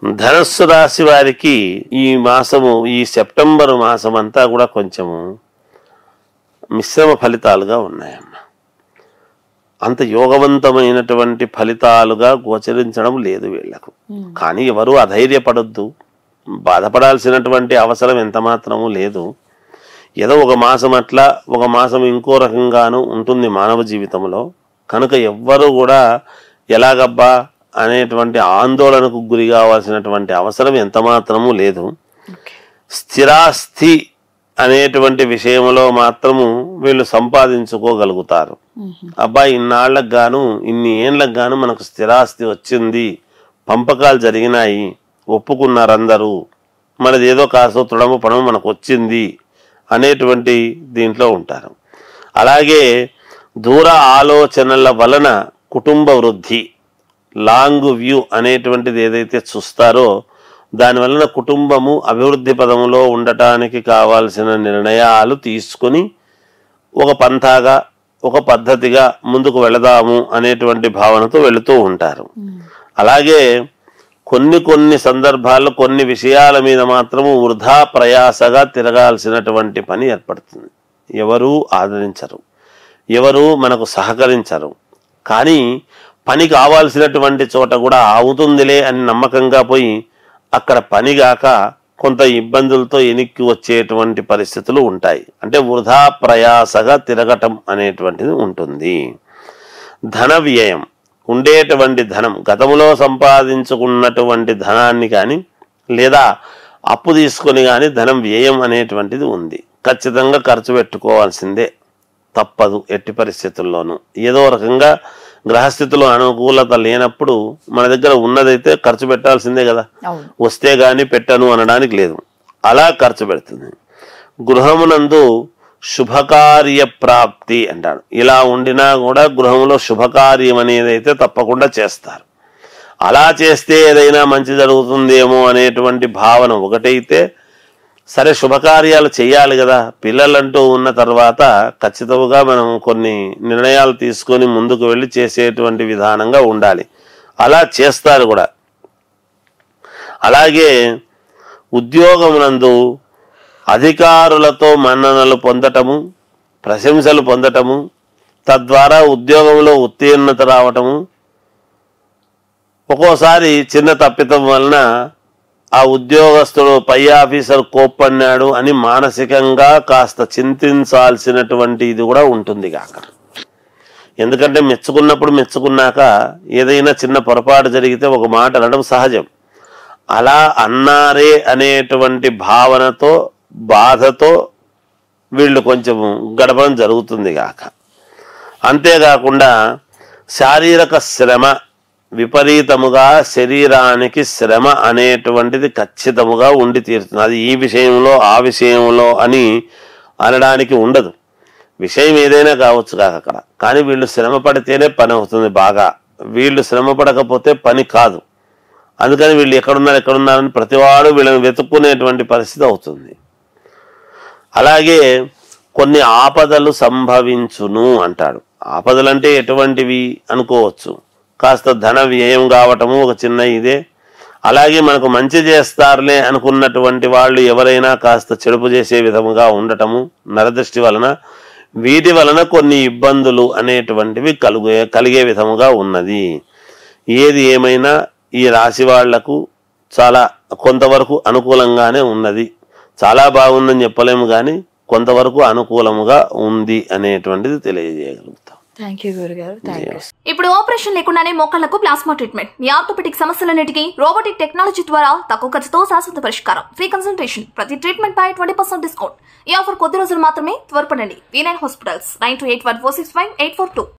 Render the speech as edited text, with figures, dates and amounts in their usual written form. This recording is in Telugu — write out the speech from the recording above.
ధనస్సు రాశి వారికి ఈ మాసము, ఈ సెప్టెంబర్ మాసం అంతా కూడా కొంచెము మిశ్రమ ఫలితాలుగా ఉన్నాయమ్మ. అంత యోగవంతమైనటువంటి ఫలితాలుగా గోచరించడం లేదు వీళ్లకు. కానీ ఎవరు అధైర్యపడొద్దు, బాధపడాల్సినటువంటి అవసరం ఎంత మాత్రము లేదు. ఏదో ఒక మాసం అట్లా, ఒక మాసం ఇంకో రకంగాను ఉంటుంది మానవ జీవితంలో. కనుక ఎవ్వరూ కూడా ఎలాగబ్బా అనేటువంటి ఆందోళనకు గురి కావాల్సినటువంటి అవసరం ఎంత మాత్రము లేదు. స్థిరాస్తి అనేటువంటి విషయంలో మాత్రము వీళ్ళు సంపాదించుకోగలుగుతారు. అబ్బాయి ఇన్నాళ్లకు గాను, ఇన్ని ఏళ్ళకు గాను మనకు స్థిరాస్తి వచ్చింది, పంపకాలు జరిగినాయి, ఒప్పుకున్నారు అందరూ, మనది ఏదో కాసో తుడము పడము మనకు వచ్చింది అనేటువంటి దీంట్లో ఉంటారు. అలాగే దూర ఆలోచనల వలన కుటుంబ వృద్ధి, లాంగ్ వ్యూ అనేటువంటిది ఏదైతే చూస్తారో దానివలన కుటుంబము అభివృద్ధి పదములో ఉండటానికి కావాల్సిన నిర్ణయాలు తీసుకొని ఒక పంథాగా, ఒక పద్ధతిగా ముందుకు వెళదాము అనేటువంటి భావనతో వెళుతూ ఉంటారు. అలాగే కొన్ని సందర్భాల్లో కొన్ని విషయాల మీద మాత్రము వృధా ప్రయాసగా తిరగాల్సినటువంటి పని ఏర్పడుతుంది. ఎవరూ ఆదరించరు, ఎవరు మనకు సహకరించరు. కానీ పని కావాల్సినటువంటి చోట కూడా అవుతుందిలే అని నమ్మకంగా పోయి అక్కడ పని గాక కొంత ఇబ్బందులతో ఎనిక్కి వచ్చేటువంటి పరిస్థితులు ఉంటాయి. అంటే వృధా ప్రయాసగా తిరగటం అనేటువంటిది ఉంటుంది. ధన వ్యయం, ఉండేటువంటి ధనం, గతంలో సంపాదించుకున్నటువంటి ధనాన్ని కానీ లేదా అప్పు తీసుకొని కానీ ధనం వ్యయం అనేటువంటిది ఉంది. ఖచ్చితంగా ఖర్చు పెట్టుకోవాల్సిందే, తప్పదు ఎట్టి పరిస్థితుల్లోనూ. ఏదో రకంగా గ్రహస్థితిలో అనుకూలత లేనప్పుడు మన దగ్గర ఉన్నదైతే ఖర్చు పెట్టాల్సిందే కదా, వస్తే గాని పెట్టను అనడానికి లేదు, అలా ఖర్చు పెడుతుంది. గృహమునందు శుభకార్య ప్రాప్తి అంటాడు. ఇలా ఉండినా కూడా గృహంలో శుభకార్యం అనేది అయితే తప్పకుండా చేస్తారు. అలా చేస్తే ఏదైనా మంచి జరుగుతుందేమో అనేటువంటి భావన ఒకటైతే సరే, శుభకార్యాలు చేయాలి కదా, పిల్లలంటూ ఉన్న తర్వాత ఖచ్చితంగా మనం కొన్ని నిర్ణయాలు తీసుకొని ముందుకు వెళ్ళి చేసేటువంటి విధానంగా ఉండాలి. అలా చేస్తారు కూడా. అలాగే ఉద్యోగమునందు అధికారులతో మన్ననలు పొందటము, ప్రశంసలు పొందటము, తద్వారా ఉద్యోగంలో ఉత్తీర్ణత రావటము, ఒక్కోసారి చిన్న తప్పిదం వలన ఆ ఉద్యోగస్తుడు పై ఆఫీసర్ కోప్పన్నాడు అని మానసికంగా కాస్త చింతించాల్సినటువంటి ఇది కూడా ఉంటుంది కాక. ఎందుకంటే మెచ్చుకున్నప్పుడు మెచ్చుకున్నాక ఏదైనా చిన్న పొరపాటు జరిగితే ఒక మాట అనడం సహజం. అలా అన్నారే అనేటువంటి భావనతో, బాధతో వీళ్ళు కొంచెం గడపడం జరుగుతుంది కాక. అంతేకాకుండా శారీరక శ్రమ విపరీతముగా, శరీరానికి శ్రమ అనేటువంటిది ఖచ్చితముగా ఉండి తీరుతుంది. అది ఈ విషయంలో ఆ విషయంలో అని అనడానికి ఉండదు. విషయం ఏదైనా కావచ్చు కాక అక్కడ. కానీ వీళ్ళు శ్రమ పడితేనే పని అవుతుంది బాగా. వీళ్ళు శ్రమ పడకపోతే పని కాదు. అందుకని వీళ్ళు ఎక్కడున్నారని ప్రతివాడు వీళ్ళని వెతుక్కునేటువంటి పరిస్థితి అవుతుంది. అలాగే కొన్ని ఆపదలు సంభవించును అంటాడు. ఆపదలంటే ఎటువంటివి అనుకోవచ్చు. కాస్త ధన వ్యయం కావటము ఒక చిన్న ఇదే. అలాగే మనకు మంచి చేస్తారులే అనుకున్నటువంటి వాళ్ళు ఎవరైనా కాస్త చెడుపు చేసే విధముగా ఉండటము, నరదృష్టి వలన, వీటి వలన కొన్ని ఇబ్బందులు అనేటువంటివి కలిగే విధముగా ఉన్నది. ఏది ఏమైనా ఈ రాశి వాళ్లకు చాలా కొంతవరకు అనుకూలంగానే ఉన్నది. చాలా బాగుందని చెప్పలేము కానీ కొంతవరకు అనుకూలముగా ఉంది అనేటువంటిది తెలియజేయగలుగుతాం. ఇప్పుడు ఆపరేషన్ లేకుండానే మోకాళ్లకు ప్లాస్మా ట్రీట్మెంట్, మీ ఆర్థోపెడిక్ సమస్యలన్నిటికీ రోబోటిక్ టెక్నాలజీ ద్వారా తక్కువ ఖర్చుతో శాశ్వత పరిష్కారం, ఫ్రీ కన్సల్టేషన్, ప్రతి ట్రీట్మెంట్ పై 20% డిస్కౌంట్. ఈ ఆఫర్ కొద్ది రోజులు మాత్రమే. త్వరపడండి. V9 hospitals 9281465842.